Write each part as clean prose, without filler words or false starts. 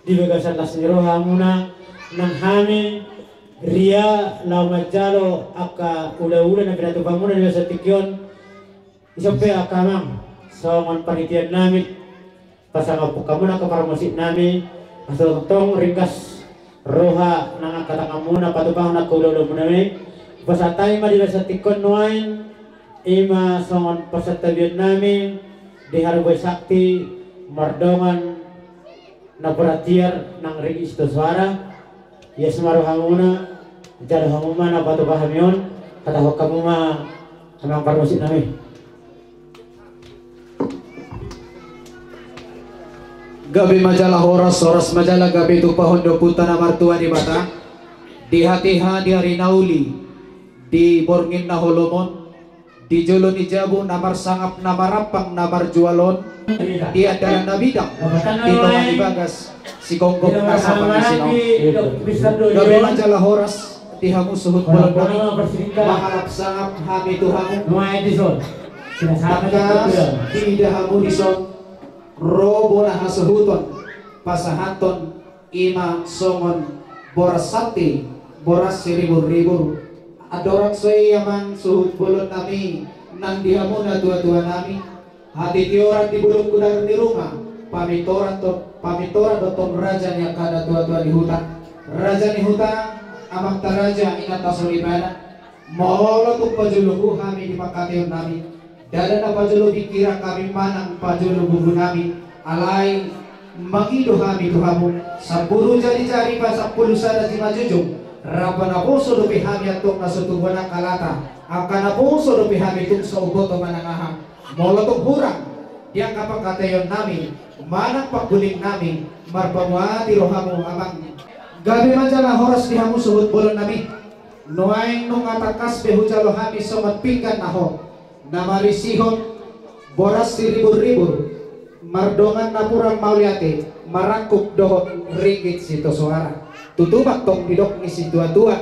di bagasan las niroha muna nang hami ria lau majalo aka ula-ula na pinatupang muna di sa tikyon isope akamang songon panitian namin pasang po kamo na kaparamusit namin asotong ringkas roha nang katakam muna patupang na kulo muna namin pasatay ma di sa tikon nuain ima songon pasatabian namin di Harboy Sakti mardongan na beratiar nang ringis to suara yes maruhamuna jalo hamuma na patupang yon katahok kamu ma anang paramusit namin. Gabi majalah horas majalah gabi tu pahondo puta na martua di bata di hatiha di hari nauli di borngin na holomon di jolo ni jabu namar sangap namar rapang namar jualon di adalan na bidang di tongan di bagas si gonggong na sa pangisinaw. Gabi majalah horas di hamu suhut bolon maharap sangap hami tu hamu bagas di dahamu dison robo na hasuhuton pasahaton ima songon boras sakti boras ribur-ribur adorak soy yaman suhut bolon nami nang dihamuna tua-tua nami hati tioran di bulung kudar di rumah pamitoran dotong raja yang kada tua-tua di hutan raja di hutan amak taraja ingat tasolibana molo tu pajuluhu kami di pakation nami dada na pajulu dikira kami manang pajulu bubu nami alai magido kami tuhamu sapuru jari-jari pa sapulu sada jimajujung rabana puso do pihami atok na sutubuan kalata akana puso do pihami tung sa ugoto manangaha molotong hurang diang kapakatayon nami manang pagguling nami marpamuati rohamu amang gabi manjala horas dihamu suhut bolon nami nuaing nung atakas behujalo hami somat pinggan naho namarisihon boras ribur-ribur mardongan napurang mauliate marangkup dohon ringgit sito suara tutubak tong bidok ni si tua-tua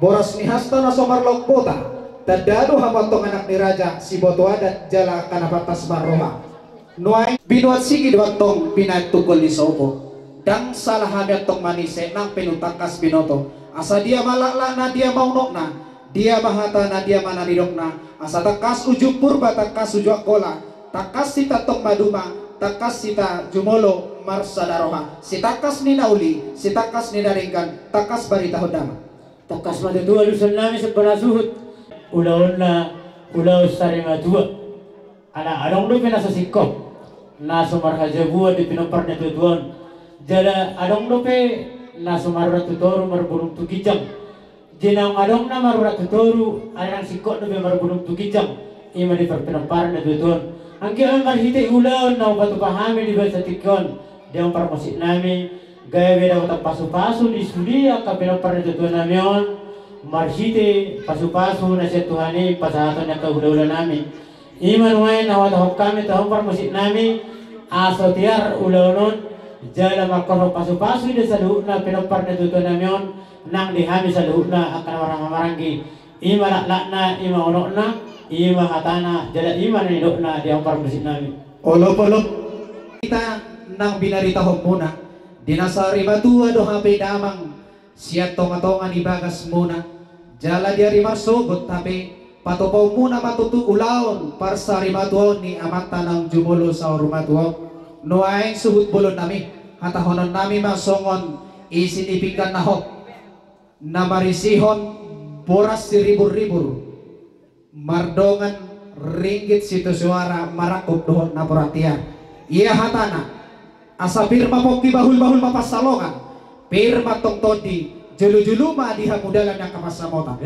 boras ni hasta na somarlok bota tadado hamatong anak ni raja si boto adat jala kanapatas maroha nuay binuat sigi doang tong pinantukol ni sopo dang salah hadat tong manise nang pinutakas binoto asa dia malakla na dia maunok na dia mahata na dia mananidok na asa takas ujung purba takas ujung kola takas sita tong maduma takas sita jumolo marsadaroha si takas ni nauli si takas ni daringkan takas barita hodama takas matutua lusan namin sa panasuhut ulaon na ulaw sari matua ana anong do pinasasikop na sumarhajabuan di pinampar na tutuan jala anong do pe na sumarra tutoro marbulong tukijang jinang adong na marurat tutoro anang sikot do pe marbulong tukijang ima di pinampar na tutuan ang kaya marhita ulaon na batu pahami di basa tikon diang parmosit namin gaya beda utang pasu-pasu di sudia kapino par natutuan namin marhite pasu-pasu na siya tuhani pasahaton na kaula-ula namin iman wain na watahok kami tahong parmosit namin aso tiar ulaonon jala makorok pasu-pasu di sa luhut na pinopar natutuan namin nang dihami sa luhut na akan marang-maranggi ima laklak na ima onok na ima katana jala ima na nilok na diang parmosit namin olop-olop kita nang binarita muna dinasari batua do hape damang siat tonga-tonga ni bagas muna jala diari masugot tapi patupaw muna matutu ulaon parsari matuon ni amata ng jumulo sa rumatuon nuaing suhut bulon nami hatahonon nami masongon isinipikan na hok na marisihon boras si ribur-ribur mardongan ringgit situ suara marakop dohon na perhatian iya hatana asa pirma poki bahul-bahul mapasalongan pirma tong todi julu-julu ma diha mudalan yang kamasamota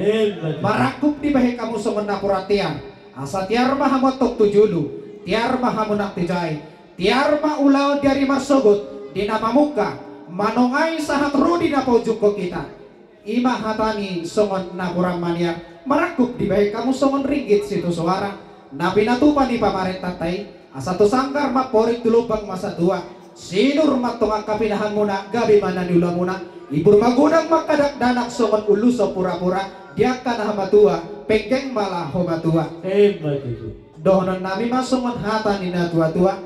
marakup di bahe kamu songon na perhatian asa tiar ma hamotok tujulu tiar ma hamunak tijay tiar ma ulaw dari marsogot di namamuka manongai sahat rudi na pojok ko kita ima hatani songon na kurang maniak marakup di bahe kamu songon ringgit situ suara na pinatupan di pamaret tatay asa to sangkar maporit tulupang masa dua sinur matong kapinahan muna gabi mananula muna ibur magunang makadak danak songon uluso pura-pura dia kana hamatua pengkeng malah homatua dohonon nami masongon hata ni na tua-tua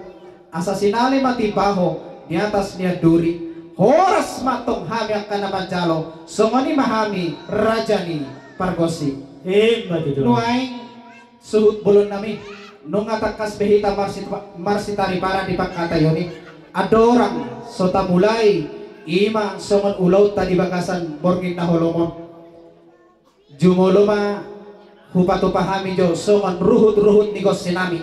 asa sinali mati baho di atas niya duri horas matong hami ang kanaman jalo songoni mahami raja ni pargosi nuay suhut bulon nami nung atakas behita marsitari para di pagkatayoni adorang sota mulai ima songon ulaw tadi bakasan borging na holomon jumoloma hupato pahami jo songon ruhut nigos sinami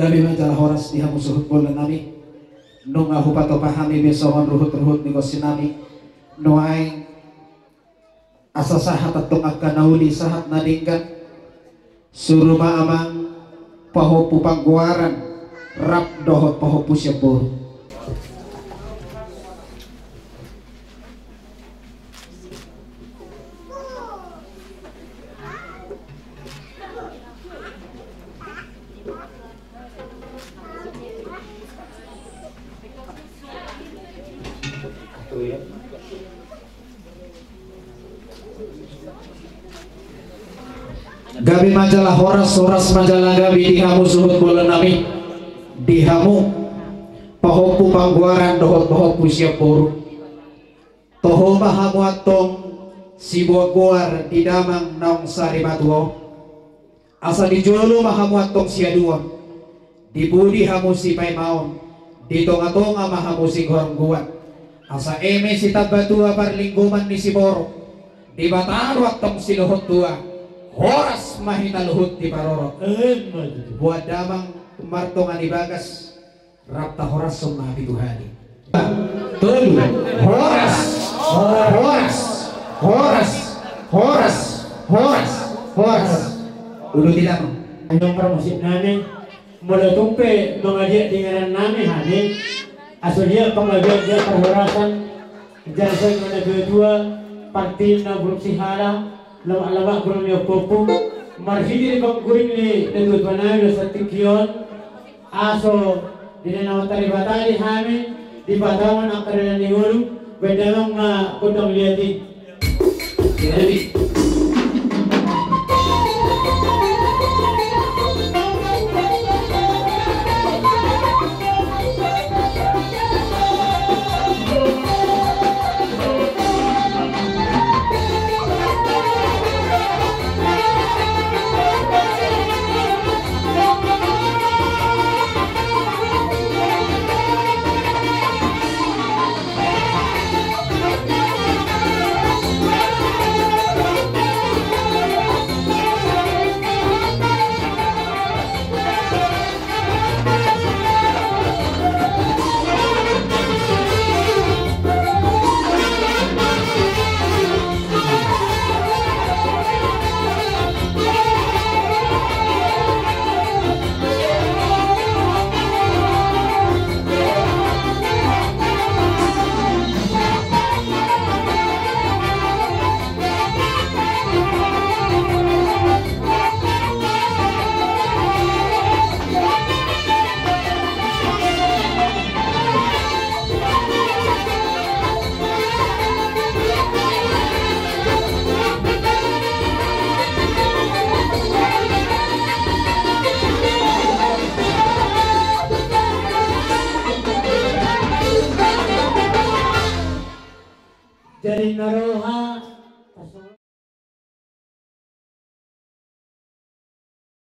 gabi majalah horas dihamu suhut bola nami nung hupato pahami besongan ruhut ni sinami nuai asa sahat atong akanauli sahat nadinggan suruma amang pahopu pangguaran rap dohot pahopu syabur gabi majalah horas majalah gabi dihamu suhut bola nami dihamu pahopu pangguaran dohot pahopu syapur toho mahamu atong si buah guar di damang naong sari matuo asa di jolo mahamu atong siadua di budi hamu si pay maon di tonga mahamu si gorong guat asa eme si tabatua parlingguman ni si boro di bataan waktong siluhut tua horas mahina luhut di paroro buat damang martongan ibagas rapta horas sumabi Tuhani telu horas horas horas horas horas horas udah tidak mau Anong promosi namin mula tumpe mengajak dengan namin hani aslinya pengajak dia perhorasan jasa mana dua parti na grup sihala lama grup yang popo marhidi bang kuring ni tentu panai sa tikyon aso dinanaw tari batali hami di batawan ang karena ni ulu bedamang na kutong liati jadi jadi naroha